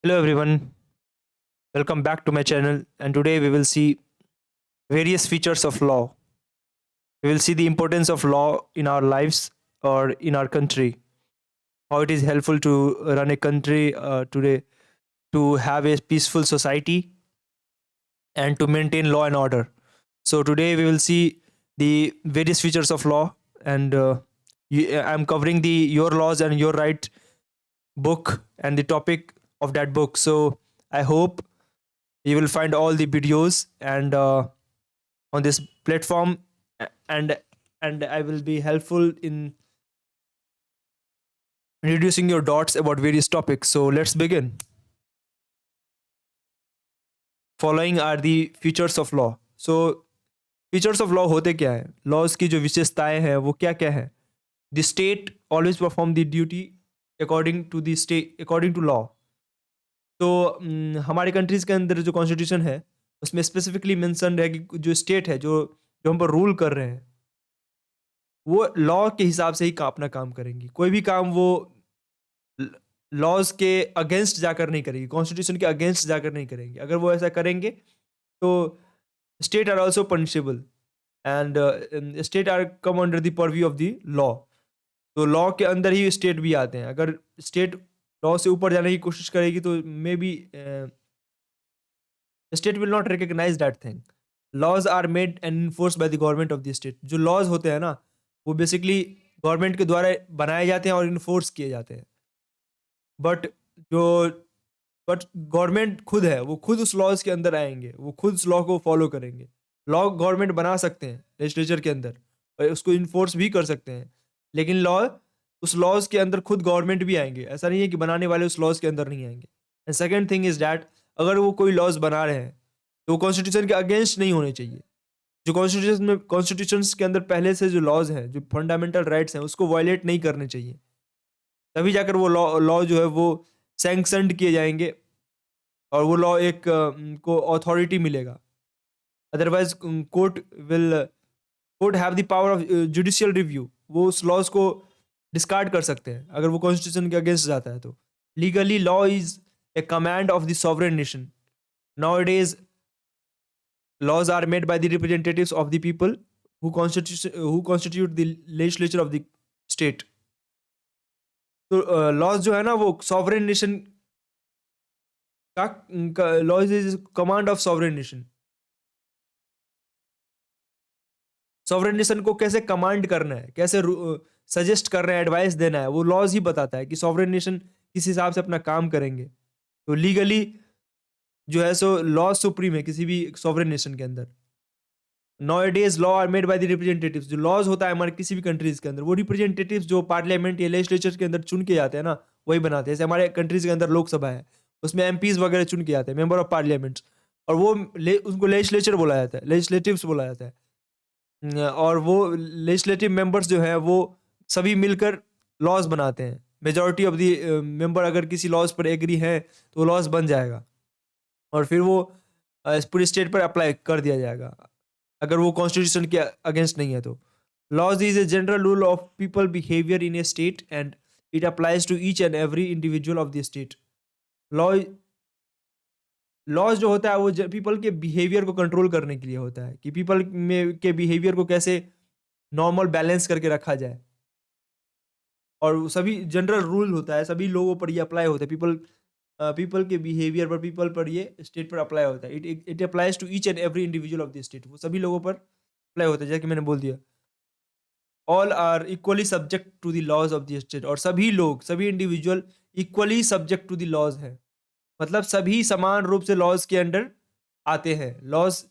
Hello everyone, welcome back to my channel and today we will see various features of law. We will see the importance of law in our lives or in our country, how it is helpful to run a country today, to have a peaceful society and to maintain law and order. So today we will see the various features of law and I'm covering the Your Laws and Your Right book and the topic of that book. So I hope you will find all the videos and on this platform and I will be helpful in reducing your doubts about various topics. So let's begin. Following are the features of law. So features of law होते क्या है? Laws की जो विशेषताएं हैं वो क्या क्या है? The state always perform the duty according to law. तो हमारे कंट्रीज के अंदर जो कॉन्स्टिट्यूशन है उसमें स्पेसिफिकली मेंशन है कि जो स्टेट है जो जो हम पर रूल कर रहे हैं वो लॉ के हिसाब से ही अपना काम करेंगी। कोई भी काम वो लॉज के अगेंस्ट जाकर नहीं करेगी, कॉन्स्टिट्यूशन के अगेंस्ट जाकर नहीं करेंगे। अगर वो ऐसा करेंगे तो state are also punishable and state are come under the purview of the law. तो लॉ के अंदर ही स्टेट भी आते हैं। अगर स्टेट लॉ से ऊपर जाने की कोशिश करेगी तो maybe state will not recognise that thing. Laws are made and enforce by the government of the state. जो लॉज होते हैं ना वो बेसिकली गवर्नमेंट के द्वारा बनाए जाते हैं और इन्फोर्स किए जाते हैं। बट जो बट गवर्नमेंट खुद है वो खुद उस लॉज के अंदर आएंगे, वो खुद उस लॉ को फॉलो करेंगे। लॉ गवर्नमेंट बना सकते हैं लेजिस्लेचर के अंदर और उसको इन्फोर्स भी कर सकते हैं, लेकिन लॉ उस लॉज के अंदर खुद गवर्नमेंट भी आएंगे। ऐसा नहीं है कि बनाने वाले उस लॉज के अंदर नहीं आएंगे। And second thing is that अगर वो कोई लॉज बना रहे हैं तो वो कॉन्स्टिट्यूशन के अगेंस्ट नहीं होने चाहिए। जो कॉन्स्टिट्यूशन के अंदर पहले से जो लॉज हैं, जो फंडामेंटल राइट्स हैं, उसको वायलेट नहीं करने चाहिए। तभी जाकर वो लॉ लॉ जो है वो सैंक्शनड किए जाएंगे और वो लॉ एक को अथॉरिटी मिलेगा। Otherwise court have the power of judicial review. वो उस लॉज को डिस्कार्ड कर सकते हैं अगर वो कॉन्स्टिट्यूशन के अगेंस्ट जाता है। तो legally law is a command of the sovereign nation. Nowadays, laws are made by the representatives of the people who constitute the legislature of the state. तो लॉज जो है ना वो सॉवरेन नेशन का laws is command of sovereign nation. Sovereign nation को कैसे command करना है, कैसे सजेस्ट करना है, एडवाइस देना है, वो लॉज ही बताता है कि सॉवरेन नेशन किस हिसाब से अपना काम करेंगे। तो लीगली जो है सो लॉ सुप्रीम है किसी भी सॉवरेन नेशन के अंदर। Nowadays law are made by the representatives। जो लॉज होता है हमारे किसी भी कंट्रीज के अंदर वो रिप्रेजेंटेटिव्स जो पार्लियामेंट या लेजिस्लेचर के अंदर चुन के जाते हैं ना वही बनाते हैं। जैसे हमारे कंट्रीज के अंदर लोकसभा है, उसमें एमपीज वगैरह चुन के जाते हैं, मेंबर ऑफ पार्लियामेंट, और वो उनको लेजिस्लेचर बोला जाता है, लेजिस्लेटिव्स बोला जाता है। और वो लेजिस्लेटिव मेंबर्स जो है वो सभी मिलकर लॉज बनाते हैं। मेजोरिटी ऑफ द मेंबर अगर किसी लॉज पर एग्री है तो लॉज बन जाएगा और फिर वो पूरे स्टेट पर अप्लाई कर दिया जाएगा अगर वो कॉन्स्टिट्यूशन के अगेंस्ट नहीं है। तो laws is a general rule of people behaviour in a state and it applies to each and every individual of the state. Law laws जो होता है वो पीपल के बिहेवियर को कंट्रोल करने के लिए होता है कि पीपल में के बिहेवियर को कैसे नॉर्मल बैलेंस करके रखा जाए। और वो सभी जनरल रूल होता है, सभी लोगों पर ये अप्लाई होता है। पीपल के बिहेवियर पर, पीपल पर, ये स्टेट पर अप्लाई होता है। It applies to each and every individual of the state. वो सभी लोगों पर अप्लाई होता है जैसे कि मैंने बोल दिया। All are equally subject to the laws of the state. और सभी लोग, सभी individual equally subject to the laws है, मतलब सभी समान रूप से लॉज के अंडर आते हैं। लॉज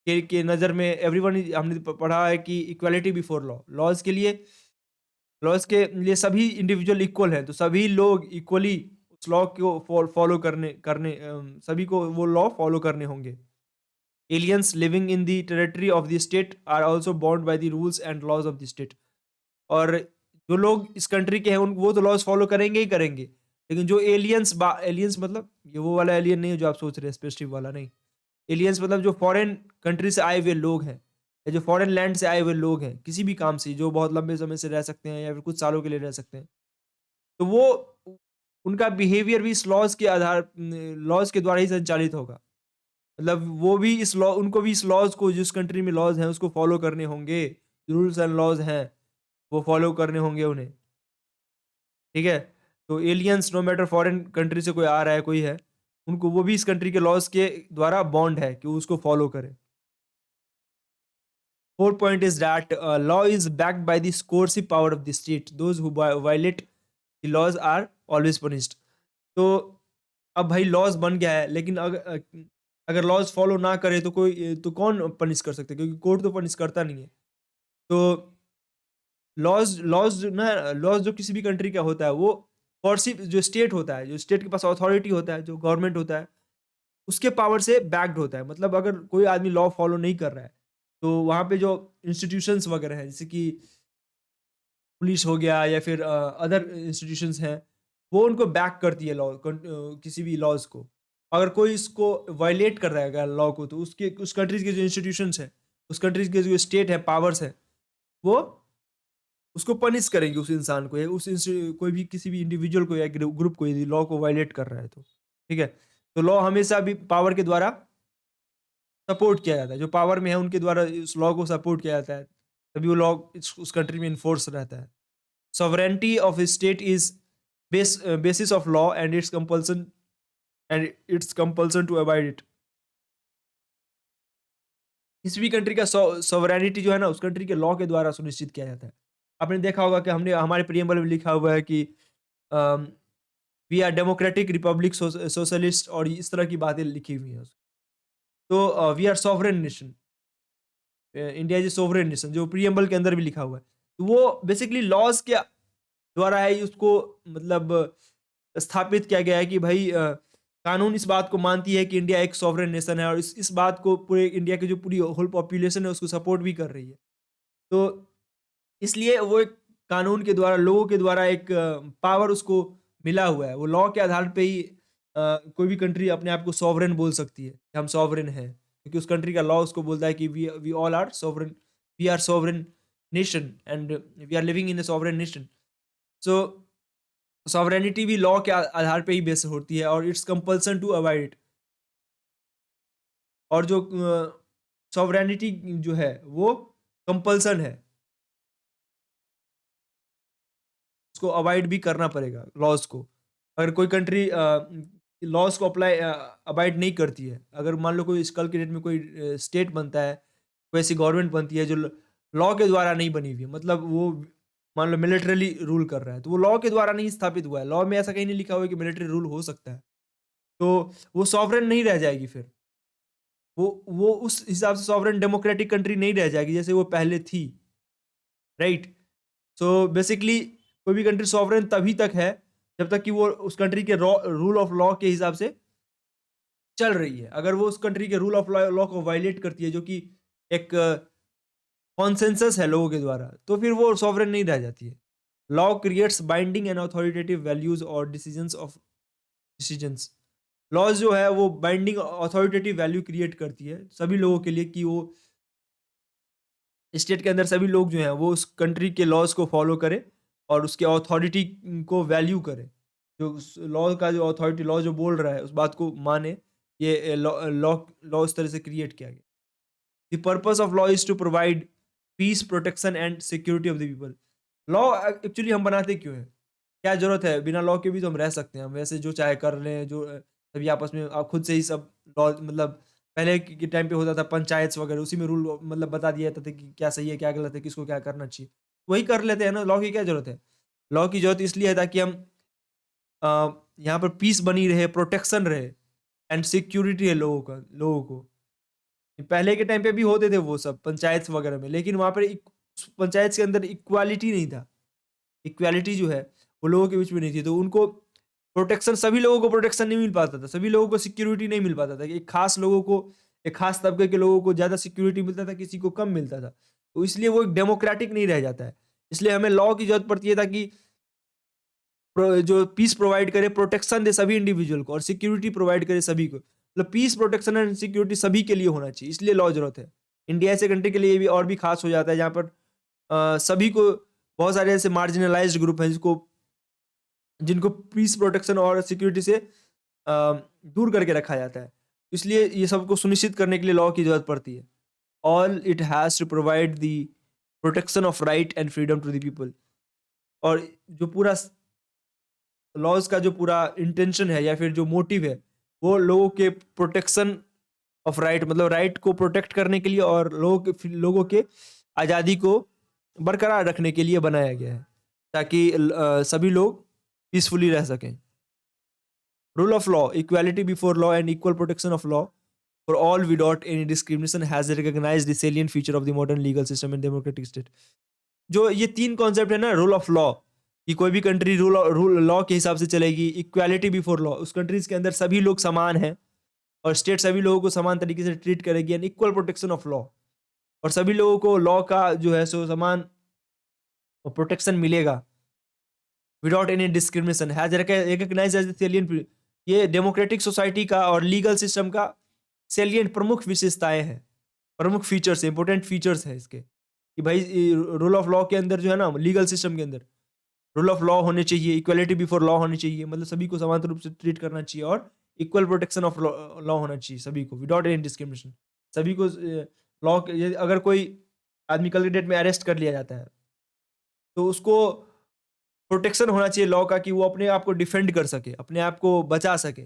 के नज़र में एवरीवन, हमने पढ़ा है कि इक्वालिटी बिफोर लॉ। लॉज के लिए सभी इंडिविजुअल इक्वल हैं, तो सभी लोग इक्वली उस लॉ को फॉलो करने करने सभी को वो लॉ फॉलो करने होंगे। Aliens living in the territory of the state are also bound by the rules and laws of the state. और जो लोग इस कंट्री के हैं उन वो तो लॉज फॉलो करेंगे ही करेंगे, लेकिन जो एलियंस मतलब ये वो वाला एलियन नहीं है जो आप सोच रहे हैं, स्पेसशिप वाला नहीं। एलियंस मतलब जो फॉरेन कंट्री से आए हुए लोग हैं या जो फॉरेन लैंड से आए हुए लोग हैं किसी भी काम से, जो बहुत लंबे समय से रह सकते हैं या फिर कुछ सालों के लिए रह सकते हैं, तो वो उनका बिहेवियर भी इस लॉज़ के द्वारा ही संचालित होगा। मतलब वो भी इस लॉ उनको भी इस लॉज़ को जिस कंट्री में लॉज़ हैं उसको फ़ॉलो करने होंगे। रूल्स एंड लॉज़ हैं, वो फ़ॉलो करने होंगे उन्हें, ठीक है? तो aliens no matter foreign country से कोई आ रहा है, कोई है, उनको वो भी इस कंट्री के लॉज़ के द्वारा बॉन्ड है कि वो उसको फ़ॉलो करें। 4th point is that law is backed by the coercive power of the state. Those who violate the laws are always punished. तो अब भाई लॉज बन गया है, लेकिन अगर लॉज फॉलो ना करे तो तो कौन पनिश कर सकता है, क्योंकि कोर्ट तो पनिश करता नहीं है। तो लॉज लॉज ना लॉज जो किसी भी कंट्री का होता है वो कोर्सिव जो स्टेट होता है, जो स्टेट के पास अथॉरिटी होता है, जो गवर्नमेंट होता है, उसके पावर से बैक्ड होता है। मतलब अगर कोई आदमी लॉ फॉलो नहीं कर रहा है तो वहाँ पे जो इंस्टीट्यूशंस वगैरह हैं, जैसे कि पुलिस हो गया या फिर अदर इंस्टीट्यूशंस हैं, वो उनको बैक करती है किसी भी लॉज को। अगर कोई इसको वायलेट कर रहा है अगर लॉ को, तो उसके उस कंट्रीज के जो इंस्टीट्यूशंस हैं, उस कंट्रीज के जो स्टेट है, पावर्स है, वो उसको पनिश करेंगे उस इंसान को, या कोई भी किसी भी इंडिविजुअल को या ग्रुप को यदि लॉ को वायलेट कर रहा है तो, ठीक है। तो लॉ हमेशा भी पावर के द्वारा सपोर्ट किया जाता है, जो पावर में है उनके द्वारा उस लॉ को सपोर्ट किया जाता है, तभी वो लॉ उस कंट्री में इन्फोर्स रहता है। Sovereignty of a state is basis of law and its compulsion to abide it. किसी भी कंट्री का सॉवरेनिटी जो है ना उस कंट्री के लॉ के द्वारा सुनिश्चित किया जाता है। आपने देखा होगा कि हमने हमारे प्रियम्बल में लिखा हुआ है कि we are democratic republic socialist और इस तरह की बातें लिखी हुई हैं। तो we are sovereign nation, India is a sovereign nation, जो प्रियम्बल के अंदर भी लिखा हुआ है। तो वो बेसिकली लॉज के द्वारा है उसको, मतलब स्थापित किया गया है कि भाई कानून इस बात को मानती है कि इंडिया एक सॉवरेन नेशन है, और इस बात को पूरे इंडिया की जो पूरी होल पॉपुलेशन है उसको सपोर्ट भी कर रही है। तो इसलिए वो एक कानून के द्वारा, लोगों के द्वारा एक पावर उसको मिला हुआ है। वो लॉ के आधार पे ही कोई भी कंट्री अपने आप को सॉवरेन बोल सकती है कि हम सॉवरेन हैं, क्योंकि उस कंट्री का लॉ उसको बोलता है कि we all are sovereign, we are sovereign nation and we are living in a sovereign nation. So sovereignty भी लॉ के आधार पे ही बेस होती है, और it's compulsion to avoid it. और जो सॉवरेनिटी जो है वो कंपल्सन है, उसको अवॉइड भी करना पड़ेगा लॉज को। अगर कोई कंट्री लॉज को अवॉइड नहीं करती है, अगर मान लो कोई कल के डेट में कोई स्टेट बनता है, कोई ऐसी गवर्नमेंट बनती है जो लॉ के द्वारा नहीं बनी हुई है, मतलब वो मान लो मिलिटरली रूल कर रहा है, तो वो लॉ के द्वारा नहीं स्थापित हुआ है। लॉ में ऐसा कहीं नहीं लिखा हुआ है कि मिलिट्री रूल हो सकता है, तो वो सॉवरेन नहीं रह जाएगी फिर। वो उस हिसाब से सॉवरेन डेमोक्रेटिक कंट्री नहीं रह जाएगी जैसे वो पहले थी, राइट? सो बेसिकली कोई भी कंट्री सॉवरेन तभी तक है जब तक कि वो उस कंट्री के रूल ऑफ लॉ के हिसाब से चल रही है। अगर वो उस कंट्री के रूल ऑफ लॉ को वायलेट करती है, जो कि एक कॉन्सेंसस है लोगों के द्वारा, तो फिर वो सॉवरेन नहीं रह जाती है। Law creates binding and authoritative values और डिसीजंस। लॉज जो है वो बाइंडिंग अथॉरिटेटिव वैल्यू क्रिएट करती है सभी लोगों के लिए, कि वो स्टेट के अंदर सभी लोग जो हैं वो उस कंट्री के लॉज को फॉलो करें और उसके अथॉरिटी को वैल्यू करें। जो लॉ का जो अथॉरिटी, लॉ जो बोल रहा है उस बात को माने। ये लॉ लॉ लॉ इस तरह से क्रिएट किया गया। The purpose of law is to provide peace, protection and security of the people. Law actually हम बनाते क्यों हैं? क्या जरूरत है? बिना लॉ के भी तो हम रह सकते हैं, हम वैसे जो चाहे कर लें, जो सभी आपस में आप खुद से ही सब लॉ, मतलब पहले के टाइम पे होता था पंचायत वगैरह, उसी में रूल मतलब बता दिया जाता था कि क्या सही है क्या गलत है, किसको क्या करना चाहिए, वही कर लेते हैं ना। लॉ की क्या जरूरत है? लॉ की जरूरत इसलिए है ताकि हम अ, यहाँ पर पीस बनी रहे, प्रोटेक्शन रहे एंड सिक्योरिटी है लोगों को। पहले के टाइम पे भी होते थे वो सब पंचायत वगैरह में, लेकिन वहाँ पर पंचायत के अंदर इक्वालिटी नहीं था। इक्वालिटी जो है वो लोगों के बीच में नहीं थी, तो उनको प्रोटेक्शन, सभी लोगों को प्रोटेक्शन नहीं मिल पाता था, सभी लोगों को सिक्योरिटी नहीं मिल पाता था। एक खास लोगों को, एक खास तबके के लोगों को ज़्यादा सिक्योरिटी मिलता था, किसी को कम मिलता था। तो इसलिए वो एक डेमोक्रेटिक नहीं रह जाता है। इसलिए हमें लॉ की जरूरत पड़ती है ताकि जो पीस प्रोवाइड करे, प्रोटेक्शन दे सभी इंडिविजुअल को, और सिक्योरिटी प्रोवाइड करे सभी को। मतलब पीस, प्रोटेक्शन एंड सिक्योरिटी सभी के लिए होना चाहिए, इसलिए लॉ जरूरत है। इंडिया ऐसे कंट्री के लिए भी और भी खास हो जाता है, जहाँ पर सभी को, बहुत सारे ऐसे मार्जिनलाइज्ड ग्रुप हैं जिसको जिनको पीस, प्रोटेक्शन और सिक्योरिटी से दूर करके रखा जाता है। इसलिए ये सबको सुनिश्चित करने के लिए लॉ की ज़रूरत पड़ती है। All it has to provide the protection of right and freedom to the people. और जो पूरा लॉज़ का जो पूरा इंटेंशन है या फिर जो मोटिव है, वो लोगों के प्रोटेक्शन ऑफ राइट, मतलब राइट को प्रोटेक्ट करने के लिए और लोगों के आज़ादी को बरकरार रखने के लिए बनाया गया है, ताकि सभी लोग पीसफुली रह सकें। Rule of law, equality before law and equal protection of law for all without any discrimination has recognised the salient feature of the modern legal system and democratic state. जो ये 3 कॉन्सेप्ट है ना, rule of law, कि कोई भी country rule law के हिसाब से चलेगी। इक्वालिटी बिफोर लॉ, उस कंट्रीज के अंदर सभी लोग समान हैं और स्टेट सभी लोगों को समान तरीके से ट्रीट करेगी। And equal protection of law, और सभी लोगों को लॉ का जो है सो समान प्रोटेक्शन मिलेगा without any discrimination. Has recognised as the salient. ये डेमोक्रेटिक सोसाइटी का और लीगल सिस्टम का सैलिएंट प्रमुख विशेषताएं हैं, प्रमुख फीचर्स, इंपॉर्टेंट फीचर्स हैं इसके, कि भाई रूल ऑफ लॉ के अंदर जो है ना, लीगल सिस्टम के अंदर रूल ऑफ लॉ होने चाहिए, इक्वालिटी बिफोर लॉ होनी चाहिए, मतलब सभी को समान रूप से ट्रीट करना चाहिए, और इक्वल प्रोटेक्शन ऑफ लॉ होना चाहिए सभी को विदाउट एनी डिस्क्रिमिनेशन। सभी को लॉ, अगर कोई आदमी कल के डेट में अरेस्ट कर लिया जाता है तो उसको प्रोटेक्शन होना चाहिए लॉ का, कि वो अपने आप को डिफेंड कर सके, अपने आप को बचा सके।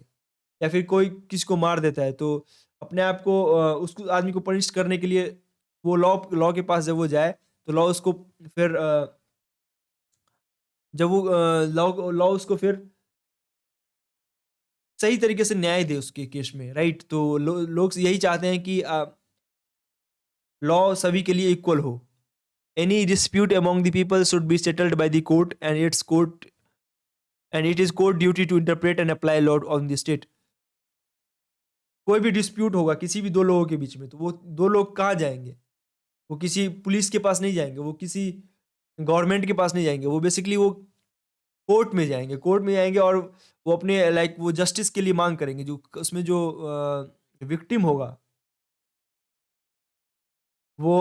या फिर कोई किसी को मार देता है तो अपने आप को उसको आदमी को पनिश करने के लिए वो लॉ लॉ के पास जब वो जाए तो लॉ उसको फिर जब वो लॉ लॉ उसको फिर सही तरीके से न्याय दे उसके केस में, राइट। तो लोग यही चाहते हैं कि लॉ सभी के लिए इक्वल हो। Any dispute among the people should be settled by the court and it is court duty to interpret and apply law on the state. कोई भी डिस्प्यूट होगा किसी भी दो लोगों के बीच में, तो वो दो लोग कहाँ जाएंगे? वो किसी पुलिस के पास नहीं जाएंगे, वो किसी गवर्नमेंट के पास नहीं जाएंगे, वो बेसिकली वो कोर्ट में जाएंगे। कोर्ट में जाएंगे और वो अपने लाइक वो जस्टिस के लिए मांग करेंगे। जो उसमें जो विक्टिम होगा वो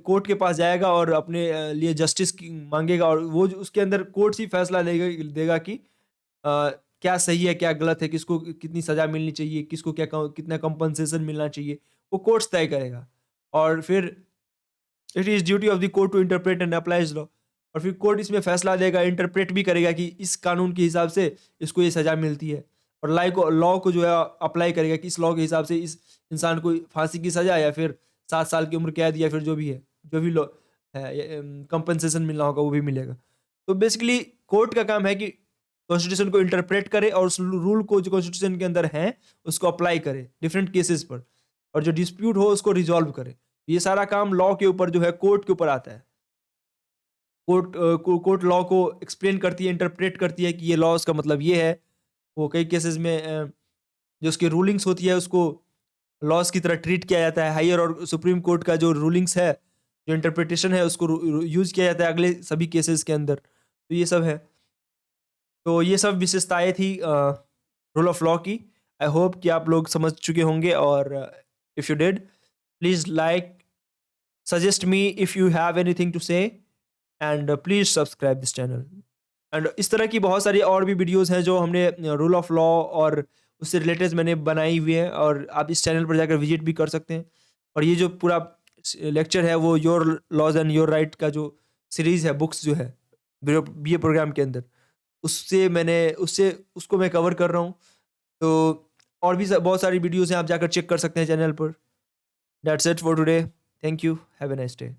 कोर्ट के पास जाएगा और अपने लिए जस्टिस मांगेगा, और वो उसके अंदर कोर्ट ही फैसला देगा देगा कि क्या सही है क्या गलत है, किसको कितनी सजा मिलनी चाहिए, किसको क्या कितना कंपनसेशन मिलना चाहिए, वो कोर्ट्स तय करेगा। और फिर it is duty of the court to interpret and applies law. और फिर कोर्ट इसमें फैसला देगा, इंटरप्रेट भी करेगा कि इस कानून के हिसाब से इसको ये सज़ा मिलती है, और लॉ को जो है अप्लाई करेगा कि इस लॉ के हिसाब से इस इंसान को फांसी की सज़ा या फिर 7 साल की उम्र कैद या फिर जो भी है, जो भी लॉ है, कंपनसेशन मिलना होगा वो भी मिलेगा। तो बेसिकली कोर्ट का काम है कि कॉन्स्टिट्यूशन को इंटरप्रेट करे और उस रूल को जो कॉन्स्टिट्यूशन के अंदर है उसको अप्लाई करे डिफरेंट केसेस पर, और जो डिस्प्यूट हो उसको रिजॉल्व करे। ये सारा काम लॉ के ऊपर जो है कोर्ट के ऊपर आता है। कोर्ट लॉ को एक्सप्लेन करती है, इंटरप्रेट करती है कि ये लॉज का मतलब ये है। वो कई केसेस में जो उसकी रूलिंग्स होती है उसको लॉज की तरह ट्रीट किया जाता है। हायर और सुप्रीम कोर्ट का जो रूलिंग्स है, जो इंटरप्रिटेशन है, उसको यूज किया जाता है अगले सभी केसेस के अंदर। तो ये सब है। तो ये सब विशेषताएं थी रूल ऑफ लॉ की। आई होप कि आप लोग समझ चुके होंगे, और if you did please like, suggest me if you have anything to say, and please subscribe this channel. And इस तरह की बहुत सारी और भी वीडियोस हैं जो हमने रूल ऑफ लॉ और उससे रिलेटेड मैंने बनाई हुई है, और आप इस चैनल पर जाकर विजिट भी कर सकते हैं। और ये जो पूरा लेक्चर है वो your laws and your right का जो सीरीज़ है, बुक्स जो है बीए प्रोग्राम के अंदर, उससे उसको मैं कवर कर रहा हूँ। तो और भी बहुत सारी वीडियोस हैं, आप जाकर चेक कर सकते हैं चैनल पर। That's it for today. Thank you, have a nice day.